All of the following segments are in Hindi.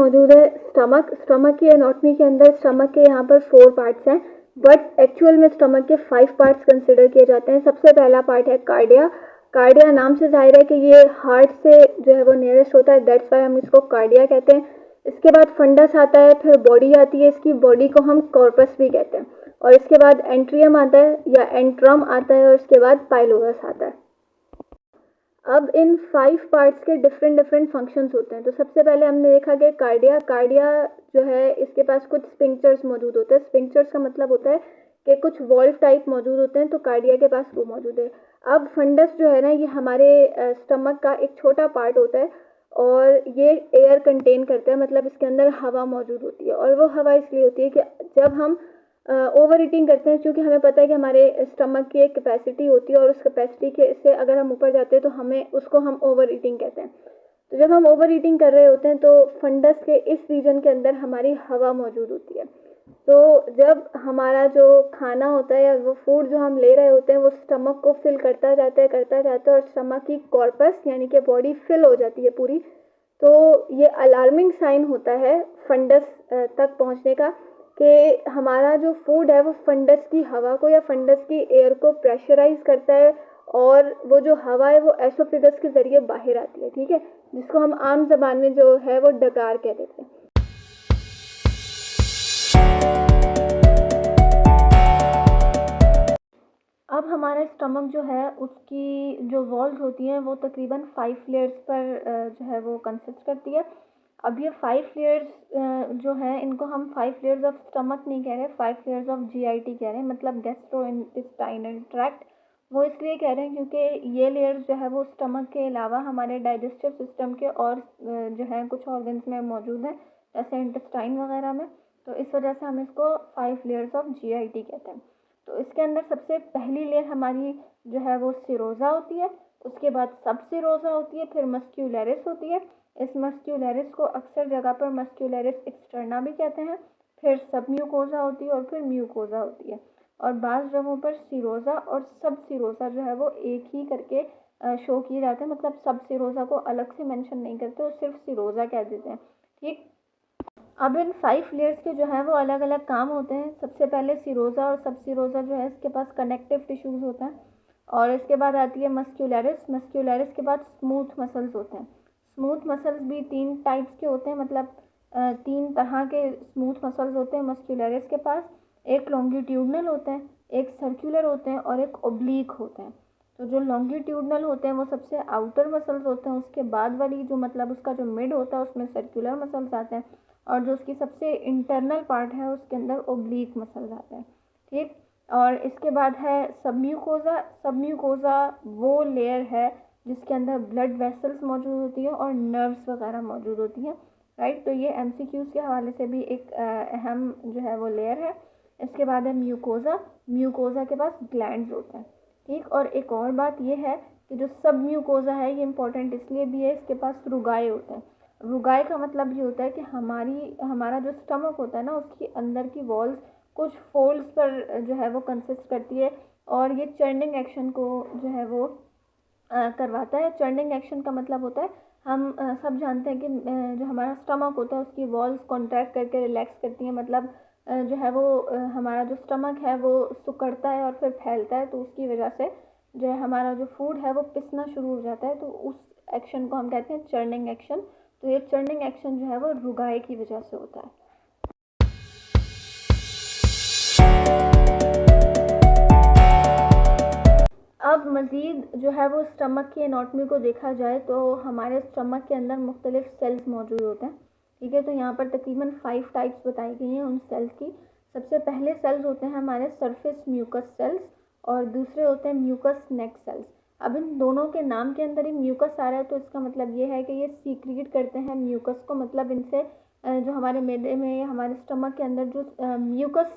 मौजूद है स्टमक की एनाटॉमी के अंदर स्टमक के यहाँ पर 4 पार्ट्स हैं, बट एक्चुअल में स्टमक के 5 पार्ट्स कंसिडर किए जाते हैं। सबसे पहला पार्ट है कार्डिया। कार्डिया नाम से जाहिर है कि ये हार्ट से जो है वो नियरेस्ट होता है, दैट्स वाई हम इसको कार्डिया कहते हैं। इसके बाद फंडस आता है, फिर बॉडी आती है, इसकी बॉडी को हम कॉर्पस भी कहते हैं, और इसके बाद एंट्रियम आता है या एंट्रम आता है, और इसके बाद पाइलोरस आता है। अब इन 5 पार्ट्स के डिफरेंट फंक्शंस होते हैं। तो सबसे पहले हमने देखा कि कार्डिया जो है इसके पास कुछ स्फिंक्टर्स मौजूद होते हैं। स्फिंक्टर्स का मतलब होता है कि कुछ वॉल्व टाइप मौजूद होते हैं, तो कार्डिया के पास वो मौजूद है। अब फंडस जो है ना, ये हमारे स्टमक का एक छोटा पार्ट होता है, और ये एयर कंटेन करता है, मतलब इसके अंदर हवा मौजूद होती है। और वो हवा इसलिए होती है कि जब हम ओवर ईटिंग करते हैं, क्योंकि हमें पता है कि हमारे स्टमक की एक कैपेसिटी होती है, और उस कैपेसिटी के से अगर हम ऊपर जाते हैं तो हम ओवर ईटिंग कहते हैं। तो जब हम ओवर ईटिंग कर रहे होते हैं तो फंडस के इस रीजन के अंदर हमारी हवा मौजूद होती है। तो जब हमारा जो खाना होता है या वो फूड जो हम ले रहे होते हैं वो स्टमक को फिल करता जाता है, और स्टमक की कॉर्पस यानी कि बॉडी फिल हो जाती है पूरी। तो ये अलार्मिंग साइन होता है फंडस तक पहुंचने का, कि हमारा जो फूड है वो फंडस की हवा को या फंडस की एयर को प्रेशराइज करता है, और वो जो हवा है वो एसोफेगस के ज़रिए बाहर आती है, ठीक है, जिसको हम आम जबान में जो है वो डकार कह देते हैं। अब हमारा स्टमक जो है उसकी जो वॉल्स होती हैं वो तकरीबन 5 लेयर्स पर जो है वो कंसिस्ट करती है। अब ये 5 लेयर्स जो है इनको हम 5 लेयर्स ऑफ स्टमक नहीं कह रहे, 5 लेयर्स ऑफ जीआईटी कह रहे हैं, मतलब गैस्ट्रोइंटेस्टाइनल ट्रैक्ट। वो इसलिए कह रहे हैं क्योंकि ये लेयर्स जो है वो स्टमक के अलावा हमारे डाइजेस्टिव सिस्टम के और जो है कुछ ऑर्गन्स में मौजूद हैं, जैसे इंटेस्टाइन वगैरह में। तो इस वजह से हम इसको 5 लेयर्स ऑफ जीआईटी कहते हैं। तो इसके अंदर सबसे पहली लेयर हमारी जो है वो सिरोजा होती है, उसके बाद सब सिरोजा होती है, फिर मस्क्यूलरिस होती है। इस मस्क्यूलरिस को अक्सर जगह पर मस्क्यूलरिस एक्सटर्ना भी कहते हैं। फिर सब म्यूकोजा होती है, और फिर म्यूकोजा होती है। और बाज़ जगहों पर सिरोजा और सब सिरोजा जो है वो एक ही करके शो किए जाते हैं, मतलब सब सिरोजा को अलग से मेंशन नहीं करते, वो सिर्फ सिरोजा कह देते हैं, ठीक। अब इन 5 लेयर्स के जो है वो अलग अलग काम होते हैं। सबसे पहले सिरोजा और सब सिरोजा जो है इसके पास कनेक्टिव टिश्यूज़ होते हैं, और इसके बाद आती है मस्क्यूलरिस के बाद स्मूथ मसल्स होते हैं। स्मूथ मसल्स भी 3 टाइप्स के होते हैं, मतलब 3 तरह के स्मूथ मसल्स होते हैं मस्क्यूलरिस के पास। एक लॉन्गिट्यूडनल होते हैं, एक सर्कुलर होते हैं, और एक ओब्लीक होते हैं। तो जो लॉन्गिट्यूडनल होते हैं वो सबसे आउटर मसल्स होते हैं, उसके बाद वाली जो मतलब उसका जो मिड होता है उसमें सर्कुलर मसल्स आते हैं, और जो उसकी सबसे इंटरनल पार्ट है उसके अंदर ओब्लीक मसल्स आते हैं, ठीक। और इसके बाद है सबम्यूकोजा वो लेयर है जिसके अंदर ब्लड वेसल्स मौजूद होती है और नर्व्स वगैरह मौजूद होती हैं, राइट। तो ये एमसीक्यूज़ के हवाले से भी एक अहम जो है वो लेयर है। इसके बाद है म्यूकोजा के पास ग्लैंड्स होते हैं, ठीक। और एक और बात ये है कि जो सब म्यूकोजा है ये इंपॉर्टेंट इसलिए भी है, इसके पास रुगाए होते हैं। रुगाए का मतलब ये होता है कि हमारा जो स्टमक होता है ना उसकी अंदर की वॉल्स कुछ फोल्ड्स पर जो है वो कंसिस्ट करती है, और ये चर्निंग एक्शन को जो है वो करवाता है। चर्निंग एक्शन का मतलब होता है, हम सब जानते हैं कि जो हमारा स्टमक होता है उसकी वॉल्स कॉन्ट्रैक्ट करके रिलैक्स करती हैं, मतलब जो है वो हमारा जो स्टमक है वो सिकुड़ता है और फिर फैलता है, तो उसकी वजह से जो है हमारा जो फूड है वो पिसना शुरू हो जाता है, तो उस एक्शन को हम कहते हैं चर्निंग एक्शन। तो ये चर्निंग एक्शन जो है वो रुगाई की वजह से होता है। अब मज़ीद जो है वो स्टमक की एनाटॉमी को देखा जाए तो हमारे स्टमक के अंदर मुख्तलिफ सेल्स मौजूद होते हैं, ठीक है। तो यहाँ पर तकरीबन 5 टाइप्स बताई गई हैं उन सेल्स की। सबसे पहले सेल्स होते हैं हमारे सरफेस म्यूकस सेल्स, और दूसरे होते हैं म्यूकस नेक सेल्स। अब इन दोनों के नाम के अंदर ही म्यूकस आ रहा है, तो इसका मतलब ये है कि ये सीक्रेट करते हैं म्यूकस को, मतलब इनसे जो हमारे मैदे में या हमारे स्टमक के अंदर जो म्यूकस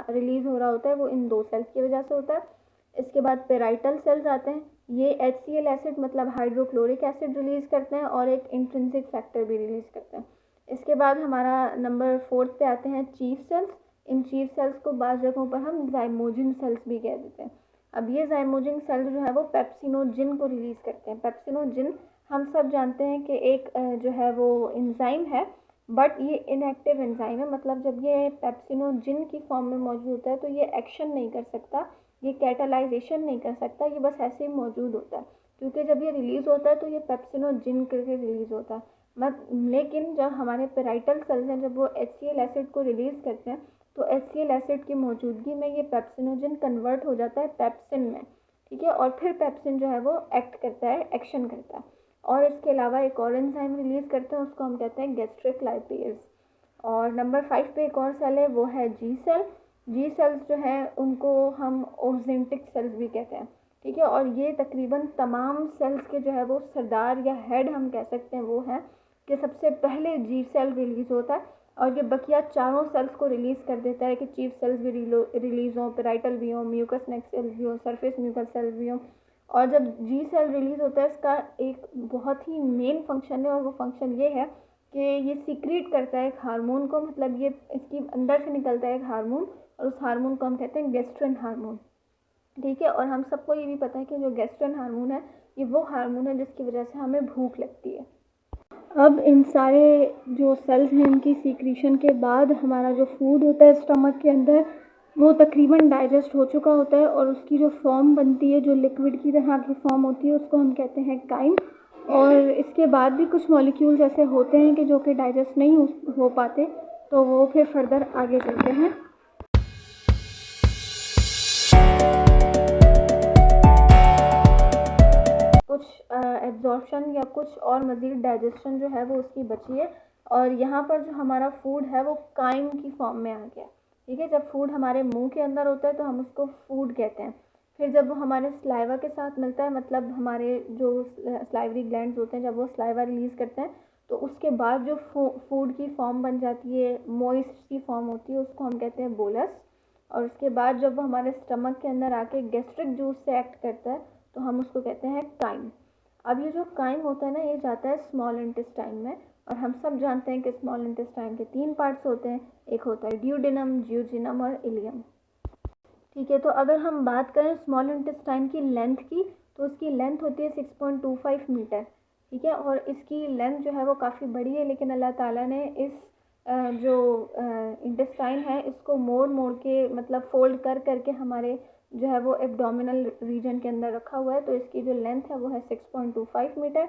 रिलीज़ हो रहा होता है वो इन 2 सेल्स की वजह से होता है। इसके बाद पेराइटल सेल्स आते हैं, ये HCl एसिड मतलब हाइड्रोक्लोरिक एसिड रिलीज़ करते हैं, और एक इंट्रिंसिक फैक्टर भी रिलीज़ करते हैं। इसके बाद हमारा नंबर 4 पे आते हैं चीफ सेल्स। इन चीफ सेल्स को बाज़ जगहों पर हम जाइमोजिन सेल्स भी कह देते हैं। अब ये जाइमोजिन सेल्स जो है वो पेप्सिनोजिन को रिलीज़ करते हैं। पेप्सिनोजिन हम सब जानते हैं कि एक जो है वो इंजाइम है बट ये इनएक्टिव एंजाइम है, मतलब जब ये पेप्सिनोजिन की फॉर्म में मौजूद होता है तो ये एक्शन नहीं कर सकता, ये कैटालाइजेशन नहीं कर सकता, ये बस ऐसे ही मौजूद होता है। क्योंकि जब ये रिलीज़ होता है तो ये पेप्सिनोजिन करके रिलीज़ होता है। मत लेकिन जब हमारे पेराइटल सेल्स हैं, जब वो HCl एसिड को रिलीज़ करते हैं तो HCl एसिड की मौजूदगी में ये पेप्सिनोजिन कन्वर्ट हो जाता है पेप्सिन में, ठीक है। और फिर पेप्सिन जो है वो एक्ट करता है, एक्शन करता है। और इसके अलावा एक और एंजाइम रिलीज़ करते हैं, उसको हम कहते हैं गैस्ट्रिक लाइपेज। और नंबर 5 पे एक और सेल है, वो है जी सेल। जी सेल्स जो है उनको हम ऑक्जेंटिक सेल्स भी कहते हैं, ठीक है। और ये तकरीबन तमाम सेल्स के जो है वो सरदार या हेड हम कह सकते हैं वो है कि सबसे पहले जी सेल रिलीज़ होता है और ये बकिया चारों सेल्स को रिलीज़ कर देता है कि चीफ सेल्स भी रिलीज़ हों, पेराइटल भी हों, म्यूकस नेक सेल्स भी हों, सरफेस म्यूकस सेल्स भी हों। और जब जी सेल रिलीज़ होता है इसका एक बहुत ही मेन फंक्शन है, और वो फंक्शन ये है कि ये सीक्रेट करता है एक हार्मोन को, मतलब ये इसकी अंदर से निकलता है एक हार्मोन, और उस हार्मोन को हम कहते हैं गैस्ट्रिन हार्मोन, ठीक है। और हम सबको ये भी पता है कि जो गैस्ट्रिन हार्मोन है ये वो हार्मोन है जिसकी वजह से हमें भूख लगती है। अब इन सारे जो सेल्स हैं इनकी सीक्रेशन के बाद हमारा जो फूड होता है स्टमक के अंदर वो तकरीबन डाइजेस्ट हो चुका होता है, और उसकी जो फॉर्म बनती है, जो लिक्विड की तरह की फॉर्म होती है, उसको हम कहते हैं काइम। और इसके बाद भी कुछ मॉलिक्यूल्स ऐसे होते हैं कि जो कि डाइजेस्ट नहीं हो पाते, तो वो फिर फर्दर आगे चलते हैं। कुछ एब्जॉर्प्शन या कुछ और मज़ीद डाइजेशन जो है वो उसकी बची है, और यहाँ पर जो हमारा फूड है वो काइम की फॉर्म में आ गया, ठीक है। जब फूड हमारे मुंह के अंदर होता है तो हम उसको फूड कहते हैं। फिर जब वो हमारे स्लाइवा के साथ मिलता है, मतलब हमारे जो स्लाइवरी ग्लैंड्स होते हैं जब वो स्लाइवा रिलीज़ करते हैं, तो उसके बाद जो फूड की फॉर्म बन जाती है, मॉइस्ट सी फॉर्म होती है, उसको हम कहते हैं बोलस। और उसके बाद जब वो हमारे स्टमक के अंदर आके गैस्ट्रिक जूस से एक्ट करता है तो हम उसको कहते हैं काइम। अब ये जो काइम होता है ना, ये जाता है स्मॉल इंटेस्टाइन में, और हम सब जानते हैं कि स्मॉल इंटेस्टाइन के 3 पार्ट्स होते हैं, एक होता है ड्यूडेनम, ज्यूजिनम और इलियम, ठीक है। तो अगर हम बात करें स्मॉल इंटेस्टाइन की लेंथ की, तो उसकी लेंथ होती है 6.25 मीटर, ठीक है। और इसकी लेंथ जो है वो काफ़ी बड़ी है, लेकिन अल्लाह ताला ने इस जो इंटेस्टाइन है इसको मोड़ मोड़ के, मतलब फोल्ड कर करके हमारे जो है वो एब्डोमिनल रीजन के अंदर रखा हुआ है, तो इसकी जो लेंथ है वो है 6.25 मीटर।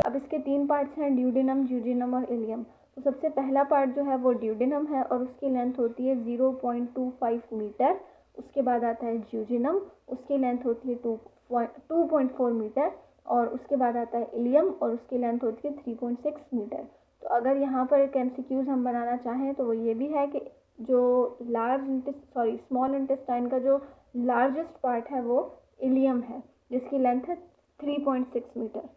अब इसके 3 पार्ट्स हैं, ड्यूडेनम, ज्यूजिनम और इलियम। तो सबसे पहला पार्ट जो है वो ड्यूडेनम है और उसकी लेंथ होती है 0.25 मीटर। उसके बाद आता है ज्यूजिनम, उसकी लेंथ होती है 2.4 मीटर। और उसके बाद आता है इलियम और उसकी लेंथ होती है 3.6 मीटर। तो अगर यहाँ पर एक MCQs हम बनाना चाहें तो वो ये भी है कि जो स्मॉल इंटेस्टाइन का जो लार्जेस्ट पार्ट है वो इलियम है, जिसकी लेंथ है 3.6 मीटर।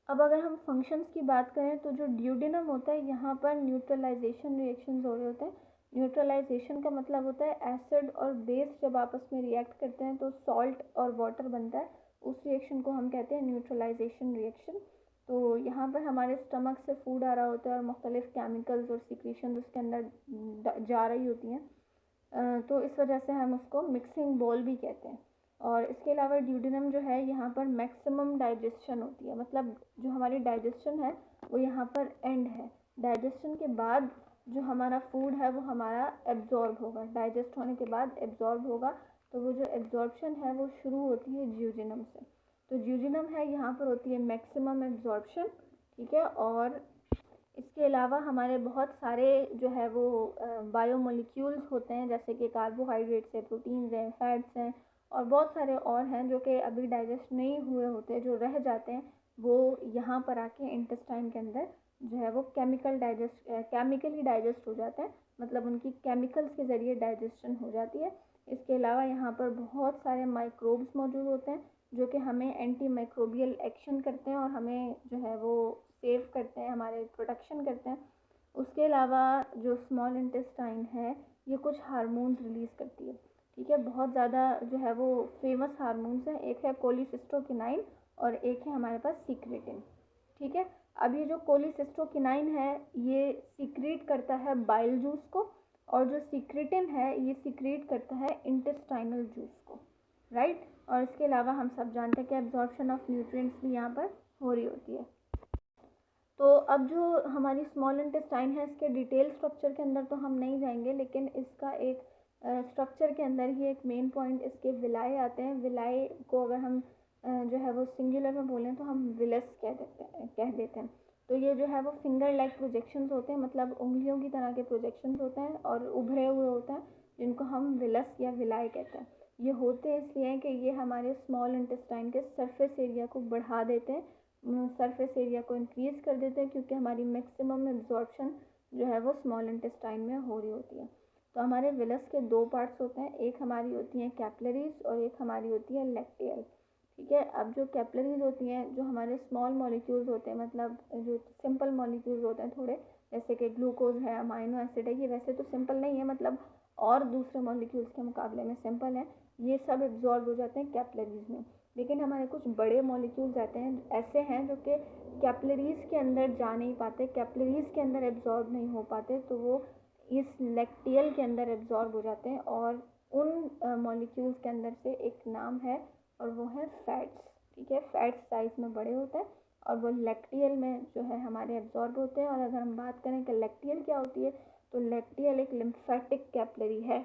अब अगर हम फंक्शंस की बात करें तो जो ड्यूडेनम होता है यहाँ पर न्यूट्रलाइजेशन रिएक्शंस हो रहे होते हैं। न्यूट्रलाइजेशन का मतलब होता है एसिड और बेस जब आपस में रिएक्ट करते हैं तो सॉल्ट और वाटर बनता है, उस रिएक्शन को हम कहते हैं न्यूट्रलाइजेशन रिएक्शन। तो यहाँ पर हमारे स्टमक से फूड आ रहा होता है और मुख्तलिफ केमिकल्स और सिक्रीशन उसके अंदर जा रही होती हैं, तो इस वजह से हम उसको मिक्सिंग बॉल भी कहते हैं। और इसके अलावा ड्यूडेनम जो है यहाँ पर मैक्सिमम डाइजेशन होती है, मतलब जो हमारी डाइजेशन है वो यहाँ पर एंड है। डाइजेशन के बाद जो हमारा फूड है वो हमारा एब्जॉर्ब होगा, डाइजेस्ट होने के बाद एब्जॉर्ब होगा, तो वो जो एब्जॉर्प्शन है वो शुरू होती है ज्यूजिनम से। तो ज्यूजिनम है यहाँ पर होती है मैक्सिमम एब्जॉर्प्शन, ठीक है। और इसके अलावा हमारे बहुत सारे जो है वो बायोमोलिक्यूल्स होते हैं, जैसे कि कार्बोहाइड्रेट्स है, प्रोटीन्स हैं, फैट्स हैं, और बहुत सारे और हैं जो कि अभी डाइजेस्ट नहीं हुए होते, जो रह जाते हैं, वो यहाँ पर आके इंटेस्टाइन के अंदर जो है वो केमिकली डाइजेस्ट हो जाते हैं, मतलब उनकी केमिकल्स के ज़रिए डाइजेशन हो जाती है। इसके अलावा यहाँ पर बहुत सारे माइक्रोब्स मौजूद होते हैं जो कि हमें एंटी माइक्रोबियल एक्शन करते हैं और हमें जो है वो सेव करते हैं, हमारे प्रोटेक्शन करते हैं। उसके अलावा जो स्मॉल इंटेस्टाइन है ये कुछ हार्मोन्स रिलीज़ करती है, ठीक है। बहुत ज़्यादा जो है वो फेमस हार्मोन्स हैं, एक है कोलिसिस्टोकिनाइन और एक है हमारे पास सीक्रेटिन, ठीक है। अब ये जो कोलिसिस्टोकिनाइन है ये सीक्रेट करता है बाइल जूस को, और जो सिक्रेटिन है ये सिक्रेट करता है इंटेस्टाइनल जूस को, राइट। और इसके अलावा हम सब जानते हैं कि एब्जॉर्प्शन ऑफ न्यूट्रिएंट्स भी यहाँ पर हो रही होती है। तो अब जो हमारी स्मॉल इंटेस्टाइन है इसके डिटेल स्ट्रक्चर के अंदर तो हम नहीं जाएंगे, लेकिन इसका एक स्ट्रक्चर के अंदर ही एक मेन पॉइंट इसके विलाए आते हैं। विलाए को अगर हम जो है वो सिंगुलर में बोलें तो हम विलस कह देते हैं। तो ये जो है वो फिंगर लाइक प्रोजेक्शंस होते हैं, मतलब उंगलियों की तरह के प्रोजेक्शंस होते हैं और उभरे हुए होते हैं, जिनको हम विलस या विलाए कहते हैं। ये होते इसलिए कि ये हमारे स्मॉल इंटेस्टाइन के सरफेस एरिया को बढ़ा देते हैं, सरफेस एरिया को इंक्रीज़ कर देते हैं, क्योंकि हमारी मैक्सिमम एब्जॉर्प्शन जो है वो स्मॉल इंटेस्टाइन में हो रही होती है। तो हमारे विलस के दो पार्ट्स होते हैं, एक हमारी होती हैं कैपिलरीज और एक हमारी होती है लैक्टियल, ठीक है। अब जो कैपिलरीज होती हैं, जो हमारे स्मॉल मॉलिक्यूल्स होते हैं, मतलब जो सिंपल मॉलिक्यूल्स होते हैं थोड़े, जैसे कि ग्लूकोज है, अमाइनो एसिड है, ये वैसे तो सिंपल नहीं है, मतलब और दूसरे मॉलिक्यूल्स के मुकाबले में सिंपल है, ये सब एब्जॉर्ब हो जाते हैं कैपिलरीज में। लेकिन हमारे कुछ बड़े मॉलिक्यूल्स आते हैं, ऐसे हैं जो कि कैपिलरीज के अंदर जा नहीं पाते, कैपिलरीज के अंदर एब्जॉर्ब नहीं हो पाते, तो वो इस लैक्टियल के अंदर एब्जॉर्ब हो जाते हैं। और उन मॉलिक्यूल्स के अंदर से एक नाम है और वो है फैट्स, ठीक है। फैट्स साइज में बड़े होते हैं और वो लैक्टियल में जो है हमारे एब्जॉर्ब होते हैं। और अगर हम बात करें कि लैक्टियल क्या होती है, तो लैक्टियल एक लिम्फेटिक कैपिलरी है।